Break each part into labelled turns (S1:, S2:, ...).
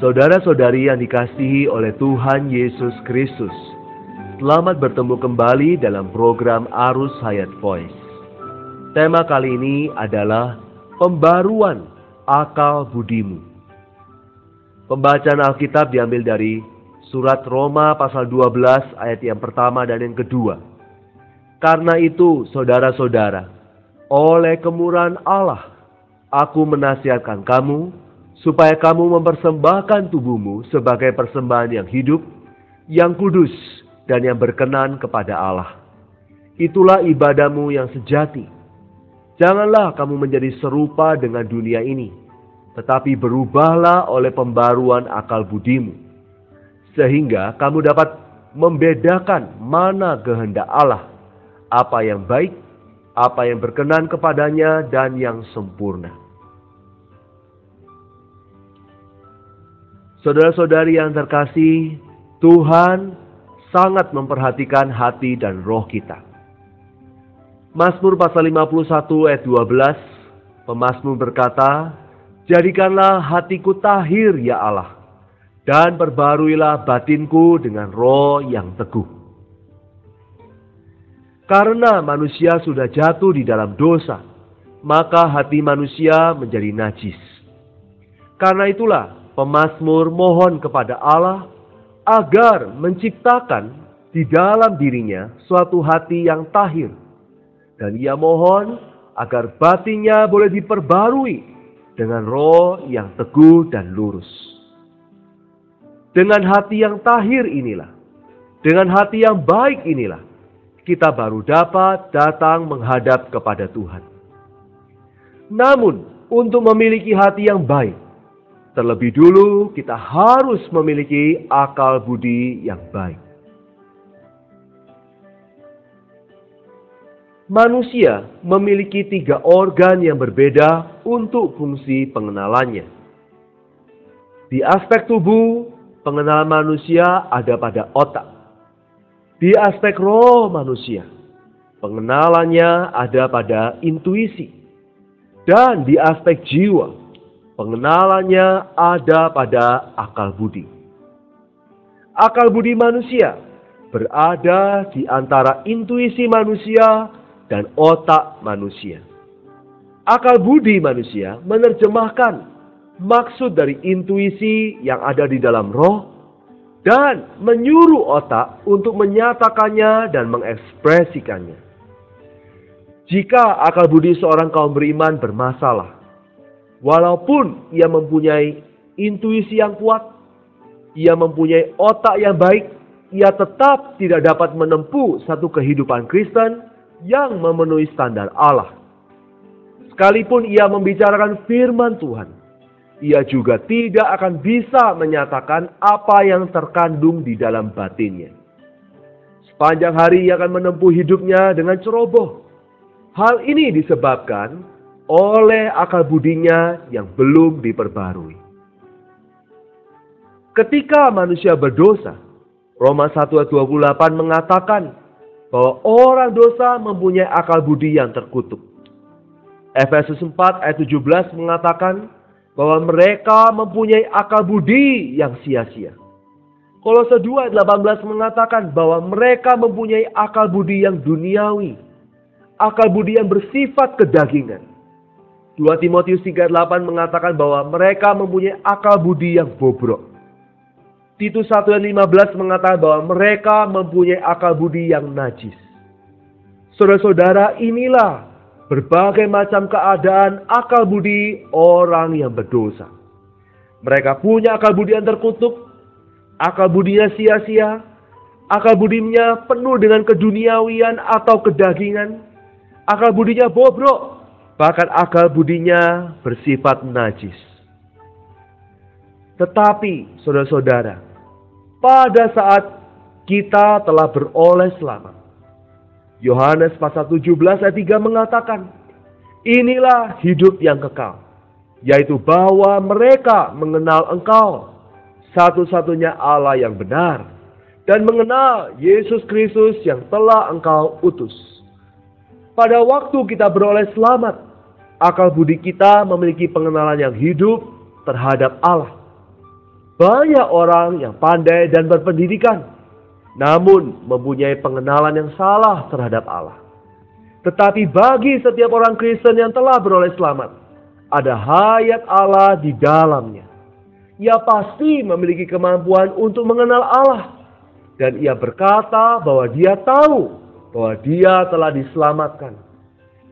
S1: Saudara-saudari yang dikasihi oleh Tuhan Yesus Kristus, selamat bertemu kembali dalam program Arus Hayat Voice. Tema kali ini adalah pembaruan akal budimu. Pembacaan Alkitab diambil dari surat Roma pasal 12 ayat yang pertama dan yang kedua. Karena itu, saudara-saudara, oleh kemurahan Allah, aku menasihatkan kamu supaya kamu mempersembahkan tubuhmu sebagai persembahan yang hidup, yang kudus, dan yang berkenan kepada Allah. Itulah ibadahmu yang sejati. Janganlah kamu menjadi serupa dengan dunia ini, tetapi berubahlah oleh pembaruan akal budimu, sehingga kamu dapat membedakan mana kehendak Allah, apa yang baik, apa yang berkenan kepadanya, dan yang sempurna. Saudara-saudari yang terkasih, Tuhan sangat memperhatikan hati dan roh kita. Mazmur pasal 51 ayat 12, pemazmur berkata, "Jadikanlah hatiku tahir ya Allah, dan perbaruilah batinku dengan roh yang teguh." Karena manusia sudah jatuh di dalam dosa, maka hati manusia menjadi najis. Karena itulah pemazmur mohon kepada Allah agar menciptakan di dalam dirinya suatu hati yang tahir. Dan ia mohon agar batinnya boleh diperbarui dengan roh yang teguh dan lurus. Dengan hati yang tahir inilah, dengan hati yang baik inilah, kita baru dapat datang menghadap kepada Tuhan. Namun, untuk memiliki hati yang baik, terlebih dulu kita harus memiliki akal budi yang baik. Manusia memiliki 3 organ yang berbeda untuk fungsi pengenalannya. Di aspek tubuh, pengenalan manusia ada pada otak. Di aspek roh manusia, pengenalannya ada pada intuisi. Dan di aspek jiwa, pengenalannya ada pada akal budi. Akal budi manusia berada di antara intuisi manusia dan otak manusia. Akal budi manusia menerjemahkan maksud dari intuisi yang ada di dalam roh dan menyuruh otak untuk menyatakannya dan mengekspresikannya. Jika akal budi seorang kaum beriman bermasalah, walaupun ia mempunyai intuisi yang kuat, ia mempunyai otak yang baik, ia tetap tidak dapat menempuh satu kehidupan Kristen yang memenuhi standar Allah. Sekalipun ia membicarakan firman Tuhan, ia juga tidak akan bisa menyatakan apa yang terkandung di dalam batinnya. Sepanjang hari ia akan menempuh hidupnya dengan ceroboh. Hal ini disebabkan oleh akal budinya yang belum diperbarui. Ketika manusia berdosa, Roma 1 ayat 28 mengatakan bahwa orang dosa mempunyai akal budi yang terkutuk. Efesus 4 ayat 17 mengatakan bahwa mereka mempunyai akal budi yang sia-sia. Kolose 2 ayat 18 mengatakan bahwa mereka mempunyai akal budi yang duniawi, akal budi yang bersifat kedagingan. 2 Timotius 3 ayat 8 mengatakan bahwa mereka mempunyai akal budi yang bobrok. Titus 1 ayat 15 mengatakan bahwa mereka mempunyai akal budi yang najis. Saudara-saudara, inilah berbagai macam keadaan akal budi orang yang berdosa. Mereka punya akal budi yang terkutuk, akal budinya sia-sia, akal budinya penuh dengan keduniawian atau kedagingan, akal budinya bobrok, bahkan akal budinya bersifat najis. Tetapi, saudara-saudara, pada saat kita telah beroleh selamat, Yohanes pasal 17 ayat 3 mengatakan, inilah hidup yang kekal, yaitu bahwa mereka mengenal Engkau, satu-satunya Allah yang benar, dan mengenal Yesus Kristus yang telah Engkau utus. Pada waktu kita beroleh selamat, akal budi kita memiliki pengenalan yang hidup terhadap Allah. Banyak orang yang pandai dan berpendidikan, namun mempunyai pengenalan yang salah terhadap Allah. Tetapi bagi setiap orang Kristen yang telah beroleh selamat, ada hayat Allah di dalamnya. Ia pasti memiliki kemampuan untuk mengenal Allah. Dan ia berkata bahwa dia tahu bahwa dia telah diselamatkan.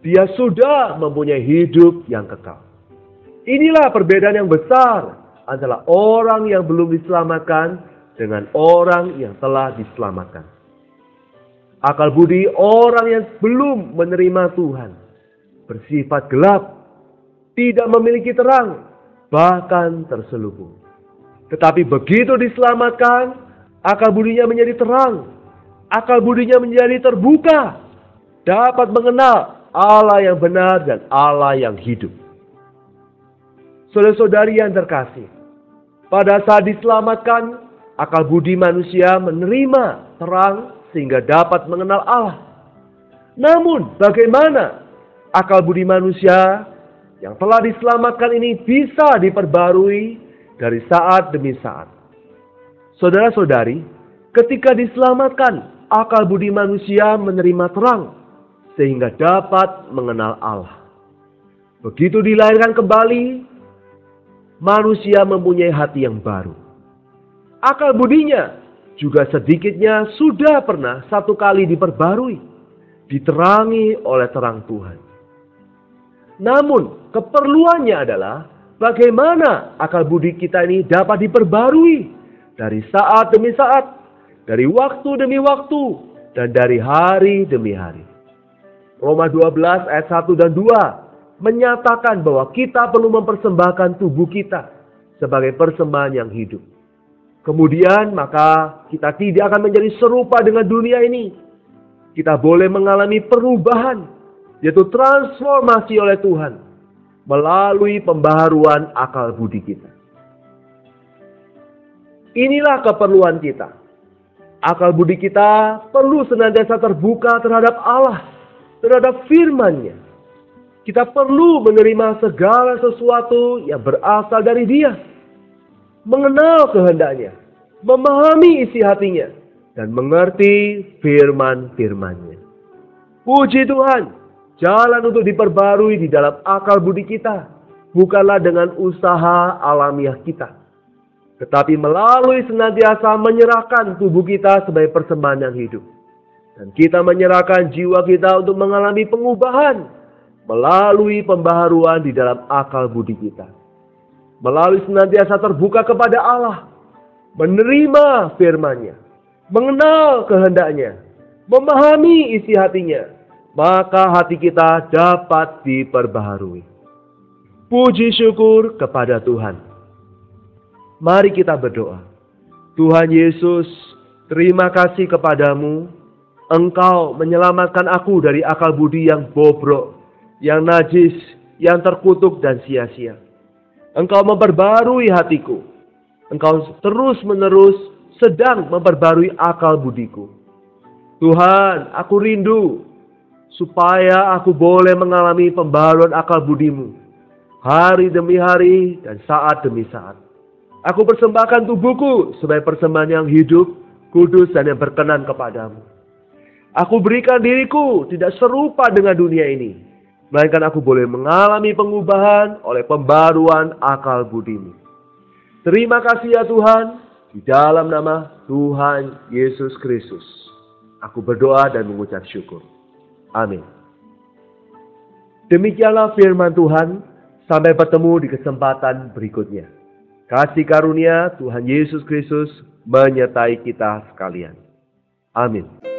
S1: Dia sudah mempunyai hidup yang kekal. Inilah perbedaan yang besar antara orang yang belum diselamatkan dengan orang yang telah diselamatkan. Akal budi orang yang belum menerima Tuhan bersifat gelap, tidak memiliki terang, bahkan terselubung. Tetapi begitu diselamatkan, akal budinya menjadi terang, akal budinya menjadi terbuka, dapat mengenal Allah yang benar dan Allah yang hidup. Saudara-saudari yang terkasih, pada saat diselamatkan, akal budi manusia menerima terang sehingga dapat mengenal Allah. Namun bagaimana akal budi manusia yang telah diselamatkan ini bisa diperbarui dari saat demi saat? Saudara-saudari, ketika diselamatkan, akal budi manusia menerima terang sehingga dapat mengenal Allah. Begitu dilahirkan kembali, manusia mempunyai hati yang baru. Akal budinya juga sedikitnya sudah pernah satu kali diperbarui, diterangi oleh terang Tuhan. Namun keperluannya adalah bagaimana akal budi kita ini dapat diperbarui dari saat demi saat, dari waktu demi waktu, dan dari hari demi hari. Roma 12 ayat 1 dan 2 menyatakan bahwa kita perlu mempersembahkan tubuh kita sebagai persembahan yang hidup. Kemudian maka kita tidak akan menjadi serupa dengan dunia ini. Kita boleh mengalami perubahan, yaitu transformasi oleh Tuhan melalui pembaharuan akal budi kita. Inilah keperluan kita. Akal budi kita perlu senantiasa terbuka terhadap Allah, terhadap firman-Nya. Kita perlu menerima segala sesuatu yang berasal dari Dia, mengenal kehendaknya, memahami isi hatinya, dan mengerti firman-firman-Nya. Puji Tuhan, jalan untuk diperbarui di dalam akal budi kita bukanlah dengan usaha alamiah kita, tetapi melalui senantiasa menyerahkan tubuh kita sebagai persembahan yang hidup. Dan kita menyerahkan jiwa kita untuk mengalami pengubahan melalui pembaharuan di dalam akal budi kita. Melalui senantiasa terbuka kepada Allah, menerima firman-Nya, mengenal kehendaknya, memahami isi hatinya, maka hati kita dapat diperbaharui. Puji syukur kepada Tuhan. Mari kita berdoa. Tuhan Yesus, terima kasih kepadamu. Engkau menyelamatkan aku dari akal budi yang bobrok, yang najis, yang terkutuk dan sia-sia. Engkau memperbarui hatiku. Engkau terus-menerus sedang memperbarui akal budiku. Tuhan, aku rindu supaya aku boleh mengalami pembaharuan akal budimu hari demi hari dan saat demi saat. Aku persembahkan tubuhku sebagai persembahan yang hidup, kudus dan yang berkenan kepadamu. Aku berikan diriku tidak serupa dengan dunia ini, melainkan aku boleh mengalami pengubahan oleh pembaruan akal budimu. Terima kasih ya Tuhan, di dalam nama Tuhan Yesus Kristus. Aku berdoa dan mengucap syukur. Amin. Demikianlah firman Tuhan. Sampai bertemu di kesempatan berikutnya. Kasih karunia Tuhan Yesus Kristus menyertai kita sekalian. Amin.